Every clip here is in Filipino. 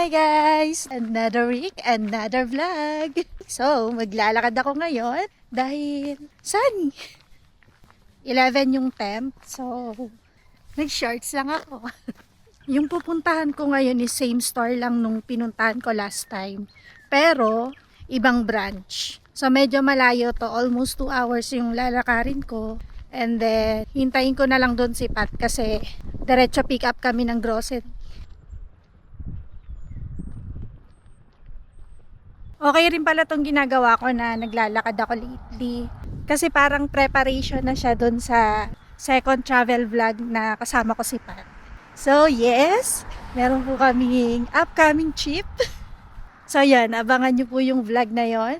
Hi guys! Another week, another vlog. So, maglalakad ako ngayon dahil sunny. 11 yung temp. So, nag-shorts lang ako. Yung pupuntahan ko ngayon is same store lang nung pinuntahan ko last time. Pero, ibang branch. So, medyo malayo to. Almost 2 hours yung lalakarin ko. And then, hintayin ko na lang doon si Pat kasi diretso pick up kami ng grocery. Okay rin pala tong ginagawa ko na naglalakad ako lately. Kasi parang preparation na siya dun sa second travel vlog na kasama ko si Pat. So yes, meron po kaming upcoming trip. So yan, abangan nyo po yung vlog na yon.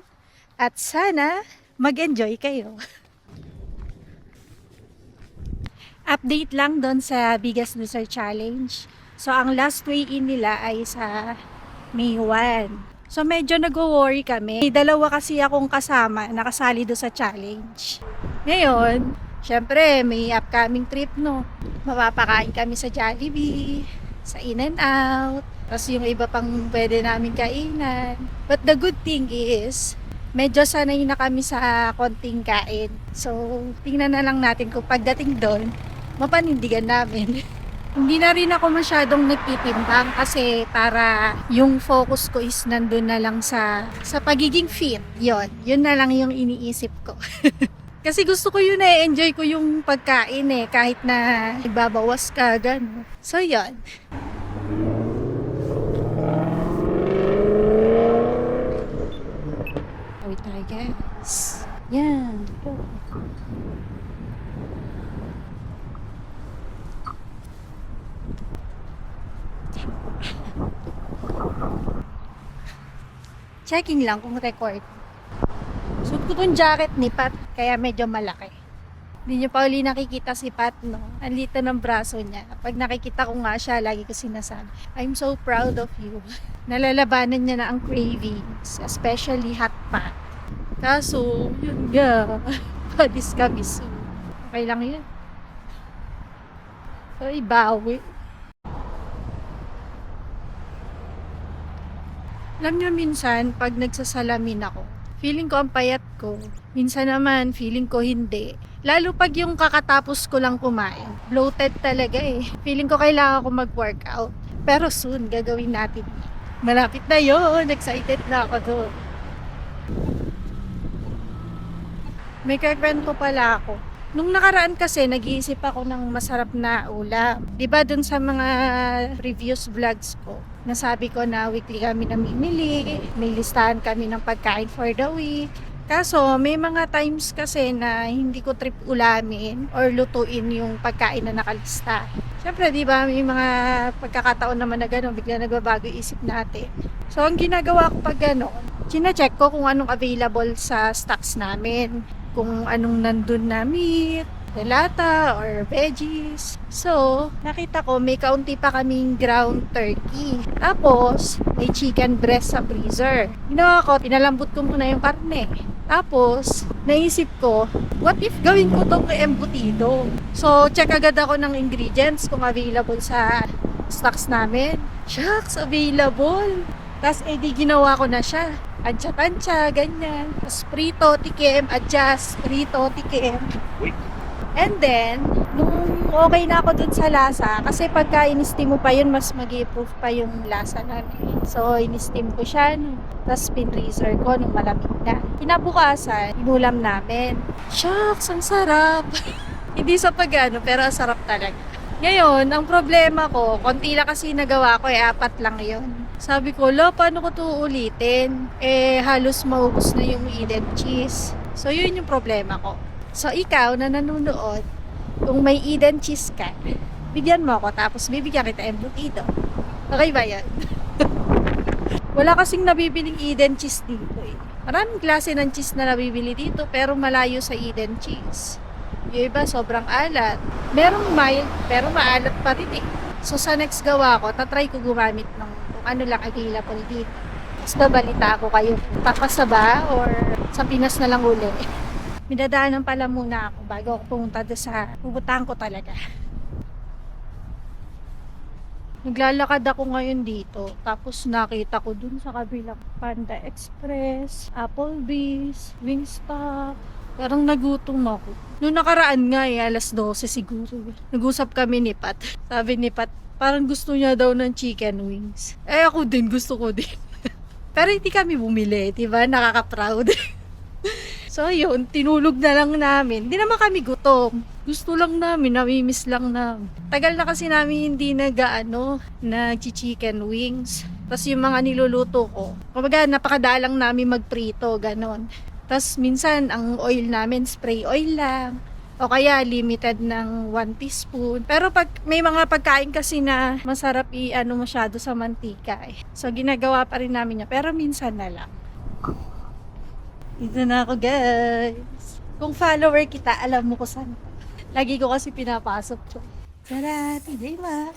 At sana mag-enjoy kayo. Update lang dun sa Biggest Loser Challenge. So ang last weigh-in nila ay sa May 1. So medyo nag-worry kami. May dalawa kasi akong kasama nakasali do sa challenge. Ngayon, syempre may upcoming trip no. Mapapakain kami sa Jollibee, sa In-N-Out, tapos yung iba pang pwede namin kainan. But the good thing is, medyo sanay na kami sa konting kain. So, tingnan na lang natin kung pagdating doon, mapanindigan namin. Hindi na rin ako masyadong nagtitimbang kasi para yung focus ko is nandun na lang sa pagiging fit. Yun na lang yung iniisip ko. Kasi gusto ko yun enjoy ko yung pagkain kahit na ibabawas ka, gano'n. So yun. Awit tayo guys. Yan. Go. Checking lang kung record. Suot ko tong jacket ni Pat, kaya medyo malaki. Hindi nyo pa uli nakikita si Pat, no? Ang lito ng braso niya. Pag nakikita ko nga siya, lagi ko sinasabi, I'm so proud of you. Nalalabanan niya na ang cravings, especially hot pot. Kaso, yun nga, padis kami soon. Okay lang yun. So, ibawi. Alam nyo minsan, pag nagsasalamin ako, feeling ko ang payat ko. Minsan naman, feeling ko hindi. Lalo pag yung kakatapos ko lang kumain. Bloated talaga Feeling ko kailangan ko mag-workout. Pero soon, gagawin natin. Malapit na yun. Excited na ako doon. May kakwento pala ako. Nung nakaraan kasi, nag-iisip ako ng masarap na ulam. Diba dun sa mga previous vlogs ko, nasabi ko na weekly kami namimili, may listahan kami ng pagkain for the week. Kaso, may mga times kasi na hindi ko trip ulamin or lutuin yung pagkain na nakalista. Siyempre, diba, may mga pagkakataon naman na gano'n, bigla nagbabago isip natin. So, ang ginagawa ko pag gano'n, chine-check ko kung anong available sa stocks namin. Kung anong nandun na meat, delata, or veggies. So, nakita ko may kaunti pa kaming ground turkey. Tapos, may chicken breast sa freezer. Ginawa ko, pinalambot ko muna yung karne. Tapos, naisip ko, what if gawin ko itong embutido? So, check agad ako ng ingredients kung available sa stocks namin. Shucks, available! Tapos, di ginawa ko na siya. Tansya-tansya, ganyan. Tapos, prito, tikim, adjust, prito, tikim. And then, nung okay na ako dun sa lasa, kasi pagka in-steam mo pa yun, mas mag-improve pa yung lasa nun So, in-steam ko siya, tapos pin-freezer ko nung malamig na. Kinabukasan, inulam namin. Shucks, ang sarap! Hindi sa pagano, pero ang sarap talaga. Ngayon, ang problema ko, konti lang kasi nagawa ko, 4 lang yon. Sabi ko, paano ko ito ulitin? Halos maubos na yung Eden cheese. So, yun yung problema ko. So, ikaw na nanonood, kung may Eden cheese ka, bigyan mo ako, tapos bibigyan kita embutido. Okay ba yan? Wala kasing nabibiling Eden cheese dito Maraming klase ng cheese na nabibili dito, pero malayo sa Eden cheese. Yung iba, sobrang alat. Merong mild, pero maalat pa rin So, sa next gawa ko, tatry ko gumamit ng ano lang available dito. Tapos babalita ako kayo, papasa ba or sa Pinas na lang uli. Minadaanan pala muna ako bago ako pumunta doon sa pupuntahan ko talaga. Naglalakad ako ngayon dito. Tapos nakita ko dun sa kabilang Panda Express, Applebee's, Wingstop. Parang nagutom ako. Noong nakaraan nga alas 12 siguro. Nag-usap kami ni Pat. Sabi ni Pat, parang gusto niya daw ng chicken wings. Eh ako din, gusto ko din. Pero hindi kami bumili, diba? Nakaka-proud. So yun, tinulog na lang namin. Hindi naman kami gutom. Gusto lang namin, namimiss lang namin. Tagal na kasi namin hindi nag-chicken wings. Tapos yung mga niluluto ko, kumbaga napakadalang namin magprito, ganon. Tapos minsan ang oil namin, spray oil lang. O kaya limited ng 1 teaspoon. Pero pag may mga pagkain kasi na masarap masyado sa mantika eh. So ginagawa pa rin namin yan. Pero minsan na lang. Dito na ako guys. Kung follower kita, alam mo ko saan. Lagi ko kasi pinapasok ko. Tara, TJ Maxx.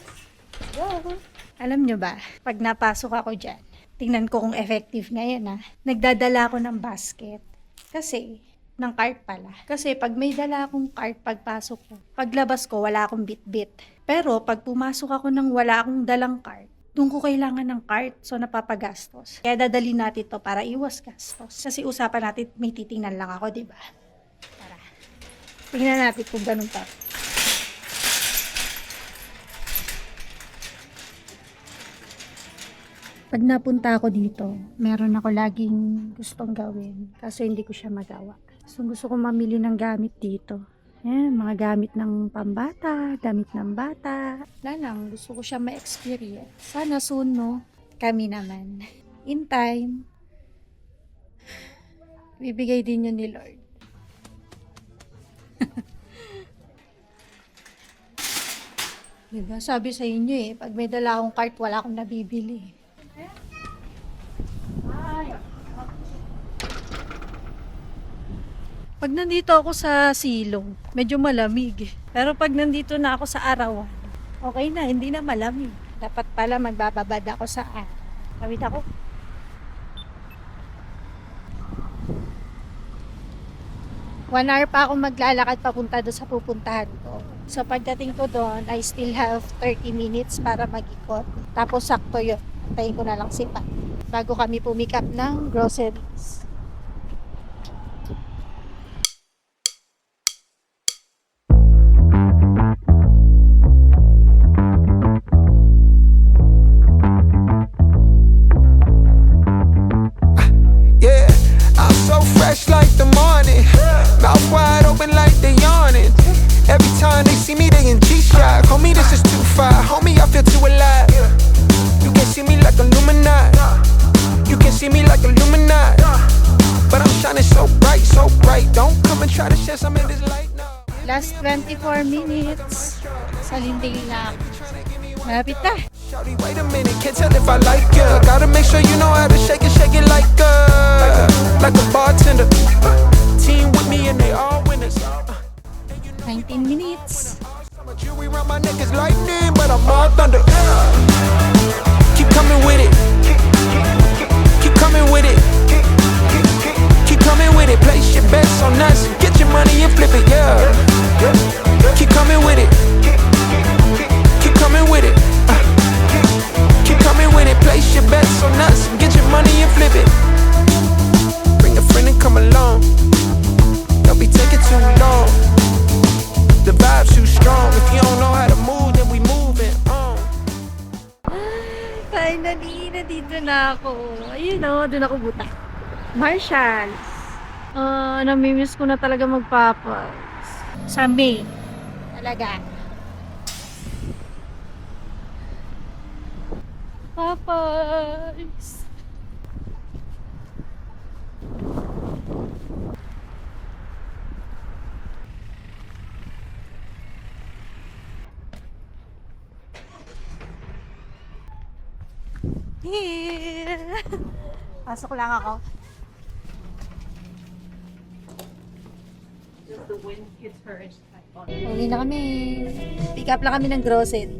Go! Alam nyo ba, pag napasok ako dyan, tingnan ko kung effective ngayon Nagdadala ako ng basket. Kasi, ng cart pala. Kasi pag may dala akong cart pagpasok ko, paglabas ko wala akong bit-bit. Pero pag pumasok ako ng wala akong dalang cart, doon ko kailangan ng cart, so napapagastos. Kaya dadali natin to para iwas gastos. Kasi usapan natin, may titingnan lang ako, di ba? Tara. Tingnan natin kung ganun pa. Pag napunta ako dito, meron ako laging gustong gawin. Kaso hindi ko siya magawa. So gusto ko mamili ng gamit dito. Mga gamit ng pambata, damit ng bata. Wala lang, gusto ko siya ma-experience. Sana soon, no? Kami naman. In time, bibigay din yun ni Lord. Diba? Sabi sa inyo pag may dala akong cart, wala akong nabibili. Pag nandito ako sa silong, medyo malamig. Pero pag nandito na ako sa arawan, okay na, hindi na malamig. Dapat pala magbababad ako sa Tawid ako. One hour pa ako maglalakad papunta doon sa pupuntahan ko. So pagdating ko doon, I still have 30 minutes para mag-ikot. Tapos sakto yun. Antayin ko na lang si Pat bago kami pumick up ng groceries. Fresh like the morning, mouth wide open like they yawning. Every time they see me, they in G-Shock. Homie, this is too far. Homie, I feel too alive. You can see me like Illuminati. You can see me like Illuminati. But I'm shining so bright, so bright. Don't come and try to shed some of this light now. Last 24 minutes sa Linting na. Malapit na. Shawty, wait a minute, can't tell if I like ya. Gotta make sure you know how to shake it like a bartender. Team with me and they all winners. 19 minutes. My jewelry around my neck is lightning, but I'm all thunder. Keep coming with it. Keep coming with it. Keep coming with it. Place your bets on us. Get your money and flip it, yeah. Keep coming with it. Keep coming with it. Keep coming with it. Place your bets on us. Get your money and flip it. Bring a friend and come along. Don't be taking too long. The vibe's too strong. If you don't know how to move, then we moving on. Finally, nandito na ako. Ayun doon ako buta. Marshalls. Namimiss ko na talaga magpapas. Sa May. Talaga. Papas. Yeah. Pasok lang ako. The wind hits her and she's like, oh. Uli na kami. Pick up lang kami ng groceries.